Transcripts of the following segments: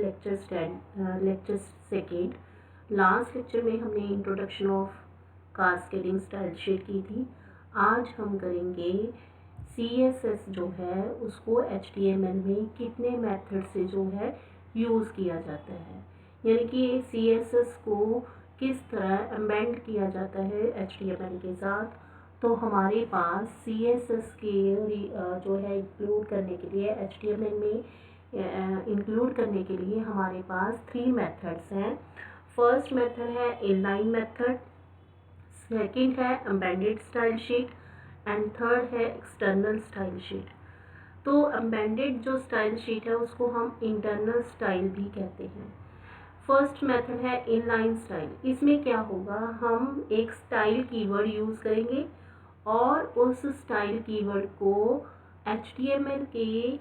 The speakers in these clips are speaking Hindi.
Lecture second. लास्ट लेक्चर में हमने introduction of cascading style sheet की थी। आज हम करेंगे CSS जो है उसको HTML में कितने मेथड से जो है यूज़ किया जाता है, यानी कि CSS को किस तरह एम्बेड किया जाता है HTML के साथ। तो हमारे पास CSS के जो है इंक्लूड करने के लिए HTML में इंक्लूड करने के लिए हमारे पास 3 मेथड्स हैं। फर्स्ट मेथड है इनलाइन मेथड, सेकंड है embedded style sheet and third है एक्सटर्नल स्टाइल शीट। तो एम्बेडेड जो स्टाइल शीट है उसको हम इंटरनल स्टाइल भी कहते हैं। फर्स्ट मेथड है इनलाइन स्टाइल। इसमें क्या होगा, हम एक स्टाइल कीवर्ड यूज़ करेंगे और उस स्टाइल कीवर्ड को HTML के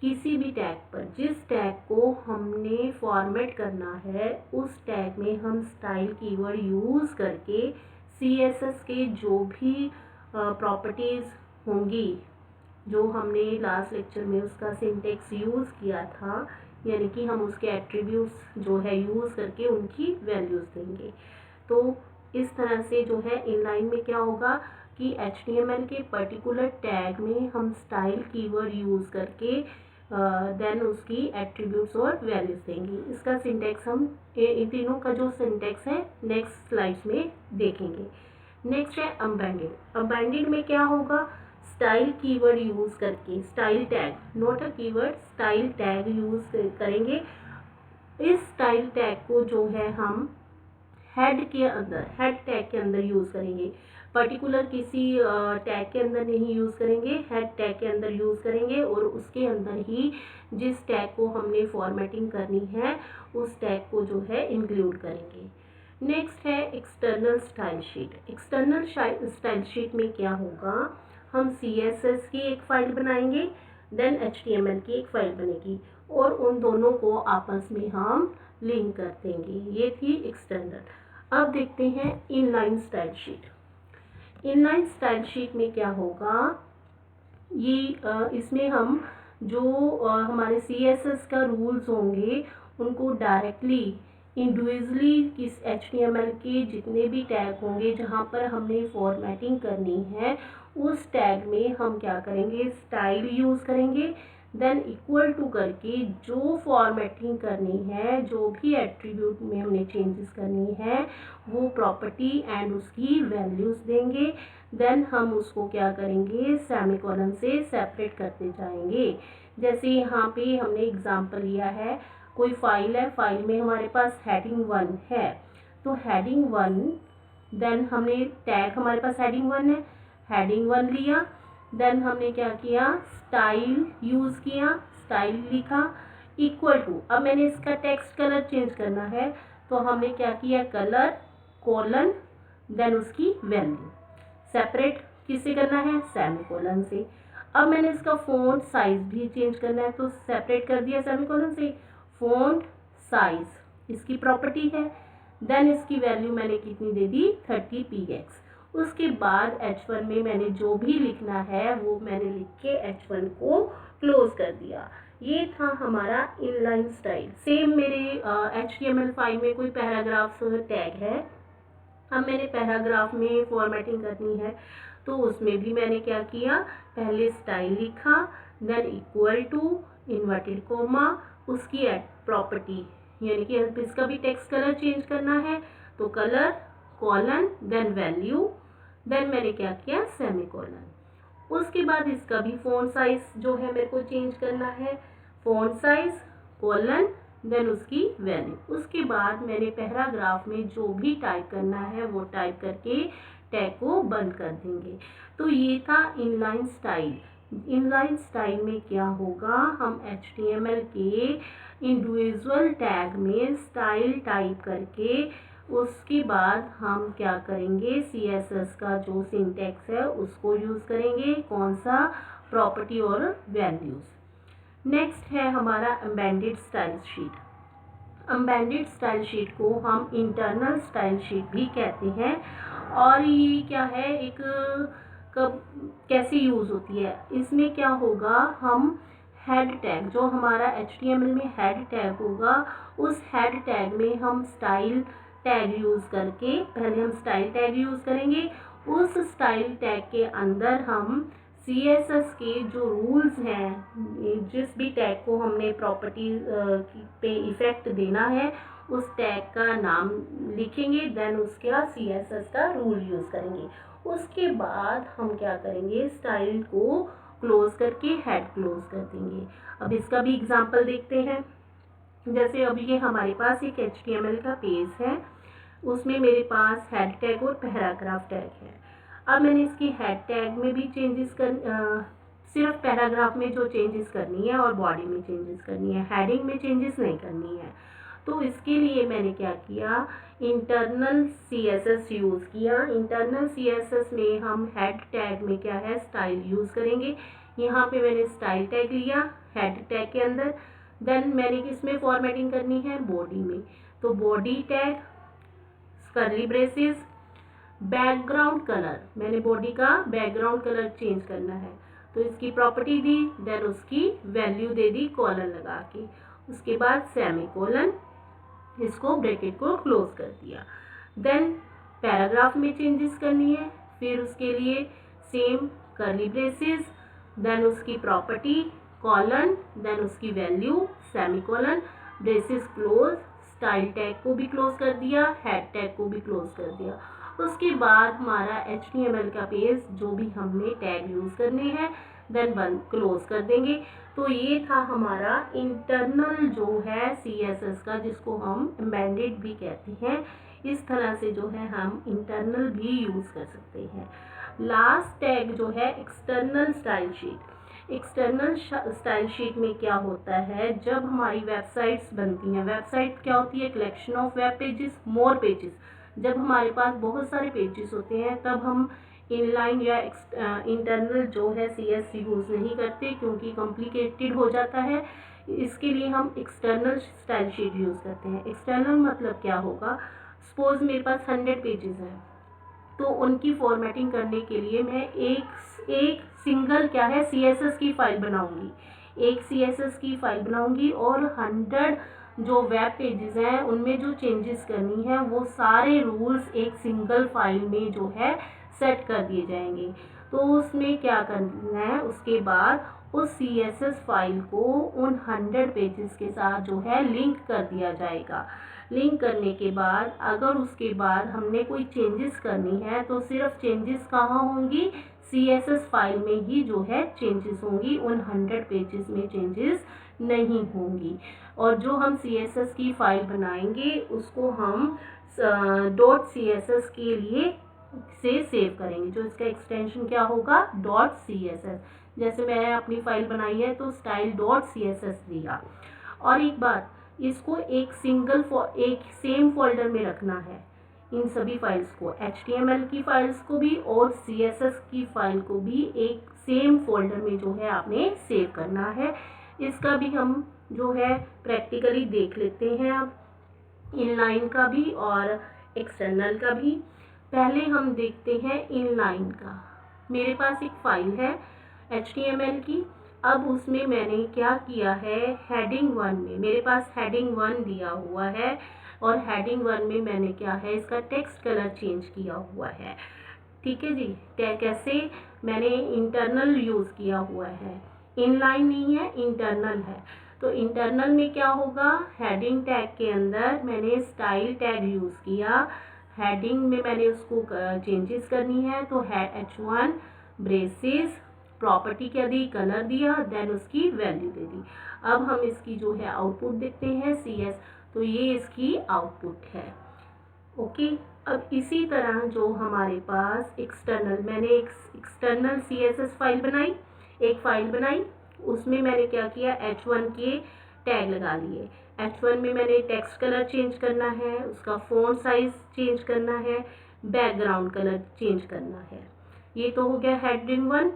किसी भी टैग पर, जिस टैग को हमने फॉर्मेट करना है उस टैग में हम स्टाइल कीवर्ड यूज़ करके CSS के जो भी प्रॉपर्टीज़ होंगी, जो हमने लास्ट लेक्चर में उसका सिंटेक्स यूज़ किया था, यानी कि हम उसके एट्रीब्यूट्स जो है यूज़ करके उनकी वैल्यूज़ देंगे। तो इस तरह से जो है इनलाइन में क्या होगा कि HTML के पर्टिकुलर टैग में हम स्टाइल कीवर्ड यूज़ करके देन उसकी एट्रीब्यूट्स और वैल्यूज़ देंगे। इसका सिंटेक्स हम इन तीनों का जो सिंटेक्स है नेक्स्ट स्लाइड्स में देखेंगे। नेक्स्ट है अम्बेडेड। अम्बेडेड में क्या होगा, स्टाइल कीवर्ड यूज़ करके, style tag, not a keyword, style tag use करेंगे। इस स्टाइल टैग को जो है हम हेड के अंदर, हेड टैग के अंदर यूज़ करेंगे। पर्टिकुलर किसी टैग के अंदर नहीं यूज़ करेंगे, हेड टैग के अंदर यूज़ करेंगे और उसके अंदर ही जिस टैग को हमने फॉर्मेटिंग करनी है उस टैग को जो है इंक्लूड करेंगे। नेक्स्ट है external style sheet. External style sheet में क्या होगा, हम CSS की एक फ़ाइल बनाएंगे, देन HTML की एक फ़ाइल बनेगी और उन दोनों को आपस में हम लिंक कर देंगे। ये थी एक्सटर्नल। अब देखते हैं inline style sheet. Inline style sheet में क्या होगा, ये इसमें हम जो हमारे CSS का रूल्स होंगे उनको डायरेक्टली इंडिविजुअली किस HTML के जितने भी टैग होंगे जहाँ पर हमने फॉर्मेटिंग करनी है उस टैग में हम क्या करेंगे, स्टाइल यूज़ करेंगे। देन इक्वल टू करके जो फॉर्मेटिंग करनी है, जो भी एट्रीब्यूट में हमने चेंजेस करनी है वो प्रॉपर्टी एंड उसकी वैल्यूज़ देंगे। देन हम उसको क्या करेंगे, सेमीकोलन से सेपरेट करते जाएंगे। जैसे यहाँ पे हमने एग्जांपल लिया है, कोई फाइल है, फाइल में हमारे पास हेडिंग 1 है, तो हेडिंग 1, देन हमने टैग, हमारे पास हेडिंग 1 है, हेडिंग 1 लिया, देन हमने क्या किया, स्टाइल यूज़ किया, स्टाइल लिखा, इक्वल टू, अब मैंने इसका टेक्स्ट कलर चेंज करना है तो हमने क्या किया, कलर कोलन देन उसकी वैल्यू। सेपरेट किससे करना है, सेमीकोलन से। अब मैंने इसका फ़ॉन्ट साइज भी चेंज करना है तो सेपरेट कर दिया सेमीकोलन से। फ़ॉन्ट साइज इसकी प्रॉपर्टी है, देन इसकी वैल्यू मैंने कितनी दे दी, 30 px। उसके बाद H1 में मैंने जो भी लिखना है वो मैंने लिख के H1 को क्लोज कर दिया। ये था हमारा इनलाइन स्टाइल। सेम मेरे HTML फाइल में कोई पैराग्राफ टैग है, अब मैंने पैराग्राफ में फॉर्मेटिंग करनी है तो उसमें भी मैंने क्या किया, पहले स्टाइल लिखा, then equal to, inverted comma, उसकी प्रॉपर्टी, यानी कि इसका भी टेक्स्ट कलर चेंज करना है तो colour colon then value, then मैंने क्या किया, सेमीकोलन। उसके बाद इसका भी फ़ॉन्ट साइज जो है मेरे को चेंज करना है, फ़ॉन्ट साइज कोलन देन उसकी वैल्यू। उसके बाद मैंने पैराग्राफ में जो भी टाइप करना है वो टाइप करके टैग को बंद कर देंगे। तो ये था इनलाइन स्टाइल। इनलाइन स्टाइल में क्या होगा, हम HTML के इंडिविजुअल टैग में स्टाइल टाइप करके उसके बाद हम क्या करेंगे, CSS का जो सिंटेक्स है उसको यूज़ करेंगे, कौन सा, प्रॉपर्टी और वैल्यूज़। नेक्स्ट है हमारा embedded style sheet. Embedded style sheet को हम इंटरनल स्टाइल शीट भी कहते हैं। और ये क्या है, एक कब कैसे यूज़ होती है, इसमें क्या होगा, हम हेड टैग, जो हमारा HTML में हेड टैग होगा, उस हेड टैग में हम स्टाइल टैग यूज़ करके, पहले हम स्टाइल टैग यूज़ करेंगे, उस स्टाइल टैग के अंदर हम CSS के जो रूल्स हैं, जिस भी टैग को हमने प्रॉपर्टी पे इफ़ेक्ट देना है, उस टैग का नाम लिखेंगे, देन उसका CSS का रूल यूज़ करेंगे। उसके बाद हम क्या करेंगे, स्टाइल को क्लोज करके हेड क्लोज कर देंगे। अब इसका भी एग्जांपल देखते हैं। जैसे अब ये हमारे पास एक HTML का पेज है, उसमें मेरे पास हेड टैग और पैराग्राफ टैग है। अब मैंने इसकी हेड टैग में भी चेंजेस सिर्फ पैराग्राफ में जो चेंजेस करनी है और बॉडी में चेंजेस करनी है, हेडिंग में चेंजेस नहीं करनी है। तो इसके लिए मैंने क्या किया, इंटरनल CSS यूज़ किया। इंटरनल CSS में हम हेड टैग में क्या है, स्टाइल यूज़ करेंगे। यहाँ पे मैंने स्टाइल टैग लिया हेड टैग के अंदर, देन मैंने किस में फॉर्मेटिंग करनी है, बॉडी में। तो body tag, curly braces, background colour, मैंने बॉडी का बैकग्राउंड कलर चेंज करना है, तो इसकी प्रॉपर्टी दी, देन उसकी वैल्यू दे दी कॉलन लगा के। उसके बाद सेमी कोलन, इसको ब्रैकेट को क्लोज कर दिया। देन पैराग्राफ में चेंजेस करनी है, फिर उसके लिए सेम कर्ली ब्रेसेस, देन उसकी प्रॉपर्टी कॉलन, देन उसकी value semi colon, braces close, style tag को भी क्लोज कर दिया, हेड टैग को भी क्लोज कर दिया। उसके बाद हमारा HTML का पेज जो भी हमने टैग यूज़ करने हैं, देन बंद क्लोज कर देंगे। तो ये था हमारा इंटरनल जो है CSS का, जिसको हम एम्बेडेड भी कहते हैं। इस तरह से जो है हम इंटरनल भी यूज़ कर सकते हैं। लास्ट टैग जो है external style sheet. External style sheet में क्या होता है, जब हमारी वेबसाइट्स बनती हैं, वेबसाइट क्या होती है, collection of web pages, more pages. जब हमारे पास बहुत सारे पेजेस होते हैं, तब हम इनलाइन या इंटरनल जो है CS यूज़ नहीं करते, क्योंकि कॉम्प्लिकेटेड हो जाता है। इसके लिए हम एक्सटर्नल स्टाइल शीट यूज़ करते हैं। एक्सटर्नल मतलब क्या होगा, सपोज मेरे पास 100 पेजेस हैं, तो उनकी फॉर्मेटिंग करने के लिए मैं एक सिंगल क्या है, CSS की फाइल बनाऊंगी, एक CSS की फाइल बनाऊंगी, और 100 जो वेब पेजेस हैं उनमें जो चेंजेस करनी है, वो सारे रूल्स एक सिंगल फाइल में जो है सेट कर दिए जाएंगे। तो उसमें क्या करना है, उसके बाद उस CSS फाइल को उन 100 पेजेस के साथ जो है लिंक कर दिया जाएगा। लिंक करने के बाद अगर उसके बाद हमने कोई चेंजेस करनी है, तो सिर्फ चेंजेस कहाँ होंगी, CSS फाइल में ही जो है चेंजेस होंगी, उन 100 पेजेस में चेंजेस नहीं होंगी। और जो हम CSS की फाइल बनाएंगे उसको हम .css के लिए से सेव करेंगे, जो इसका एक्सटेंशन क्या होगा, .css। जैसे मैंने अपनी फाइल बनाई है तो style.css दिया। और एक बात, इसको एक सेम फोल्डर में रखना है, इन सभी फाइल्स को, HTML की फाइल्स को भी और CSS की फाइल को भी एक सेम फोल्डर में जो है आपने सेव करना है। इसका भी हम जो है प्रैक्टिकली देख लेते हैं अब, इनलाइन का भी और एक्सटर्नल का भी। पहले हम देखते हैं इनलाइन का। मेरे पास एक फाइल है HTML की, अब उसमें मैंने क्या किया है, हेडिंग 1 में मेरे पास हेडिंग 1 दिया हुआ है, और हेडिंग 1 में मैंने क्या है, इसका टेक्स्ट कलर चेंज किया हुआ है। ठीक है जी, कैसे, मैंने इंटरनल यूज़ किया हुआ है, इनलाइन नहीं है, इंटरनल है। तो इंटरनल में क्या होगा, हेडिंग टैग के अंदर मैंने स्टाइल टैग यूज़ किया, हेडिंग में मैंने उसको चेंजेस करनी है, तो H1 ब्रेसेस, प्रॉपर्टी क्या दी, कलर दिया, देन उसकी वैल्यू दे दी। अब हम इसकी जो है आउटपुट देखते हैं CS, तो ये इसकी आउटपुट है। ओके, अब इसी तरह जो हमारे पास एक्सटर्नल, मैंने एक एक्सटर्नल CSS फाइल बनाई, एक फाइल बनाई, उसमें मैंने क्या किया, H1 के टैग लगा लिए। H1 में मैंने टेक्स्ट कलर चेंज करना है, उसका फ़ॉन्ट साइज चेंज करना है, बैकग्राउंड कलर चेंज करना है। ये तो हो गया हेडिंग 1।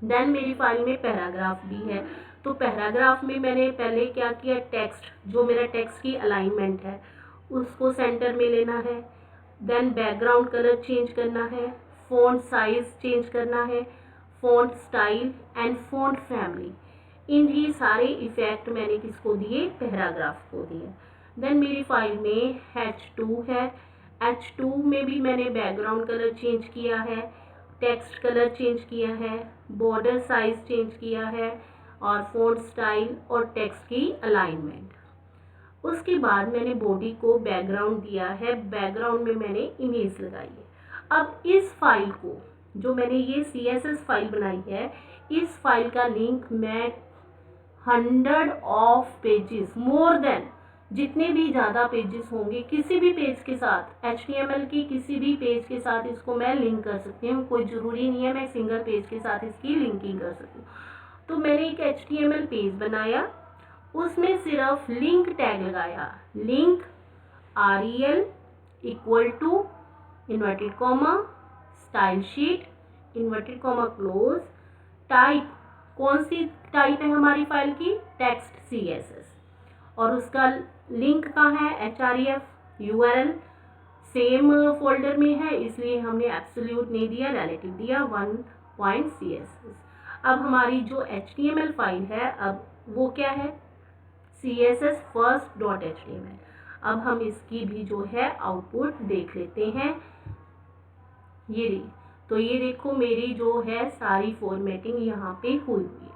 देन मेरी फाइल में पैराग्राफ भी है, तो पैराग्राफ में मैंने पहले क्या किया, टेक्स्ट, जो मेरा टेक्स्ट की अलाइनमेंट है उसको सेंटर में लेना है, देन बैकग्राउंड कलर चेंज करना है, फ़ॉन्ट साइज चेंज करना है, font style and font family, इनकी सारे इफेक्ट मैंने किसको दिए, पैराग्राफ को दिए। देन मेरी फाइल में H2 है, H2 में भी मैंने बैकग्राउंड कलर चेंज किया है, टेक्स्ट कलर चेंज किया है, बॉर्डर साइज चेंज किया है, और फ़ॉन्ट स्टाइल और टेक्स्ट की अलाइनमेंट। उसके बाद मैंने बॉडी को बैकग्राउंड दिया है, बैकग्राउंड में मैंने इमेज लगाई है। अब इस फाइल को, जो मैंने ये CSS फाइल बनाई है, इस फाइल का लिंक मैं 100 ऑफ पेजेस, मोर देन जितने भी ज़्यादा पेजेस होंगे, किसी भी पेज के साथ, HTML की किसी भी पेज के साथ इसको मैं लिंक कर सकती हूँ। कोई ज़रूरी नहीं है मैं सिंगल पेज के साथ इसकी लिंकिंग कर सकूँ। तो मैंने एक HTML पेज बनाया, उसमें सिर्फ लिंक टैग लगाया, link rel equal to inverted comma style sheet inverted comma close, type कौन सी टाइप है हमारी फाइल की, टेक्स्ट CSS, और उसका लिंक कहाँ है, href URL सेम फोल्डर में है, इसलिए हमने एब्सोल्यूट नहीं दिया, रिलेटिव दिया 1.css। अब हमारी जो HTML फाइल है, अब वो क्या है, CSS first.html। अब हम इसकी भी जो है आउटपुट देख लेते हैं। तो ये देखो मेरी जो है सारी फॉर्मेटिंग यहाँ पे हुई है।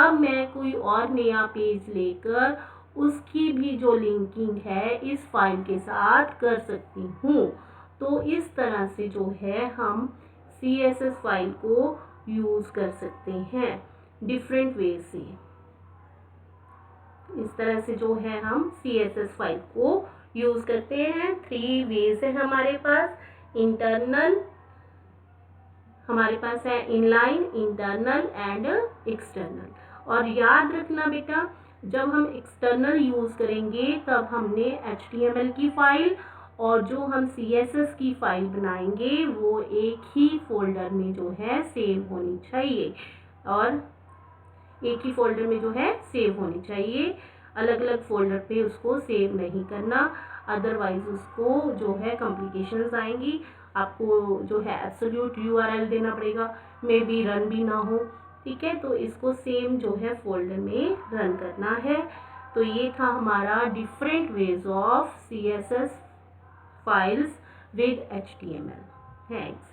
अब मैं कोई और नया पेज लेकर उसकी भी जो लिंकिंग है इस फाइल के साथ कर सकती हूँ। तो इस तरह से जो है हम CSS फाइल को यूज़ कर सकते हैं डिफरेंट वे से। इस तरह से जो है हम CSS फाइल को यूज़ करते हैं। 3 वेज है हमारे पास, इंटरनल, हमारे पास है इनलाइन, इंटरनल एंड एक्सटर्नल। और याद रखना बेटा, जब हम एक्सटर्नल यूज़ करेंगे तब हमने HTML की फाइल और जो हम CSS की फाइल बनाएंगे वो एक ही फोल्डर में जो है सेव होनी चाहिए, और एक ही फोल्डर में जो है सेव होनी चाहिए, अलग अलग फोल्डर पे उसको सेव नहीं करना, अदरवाइज उसको जो है कॉम्प्लिकेशंस आएंगी। आपको जो है एब्सोल्यूट URL देना पड़ेगा, मे बी रन भी ना हो, ठीक है। तो इसको सेम जो है फोल्डर में रन करना है। तो ये था हमारा different ways of CSS files with HTML। Thanks.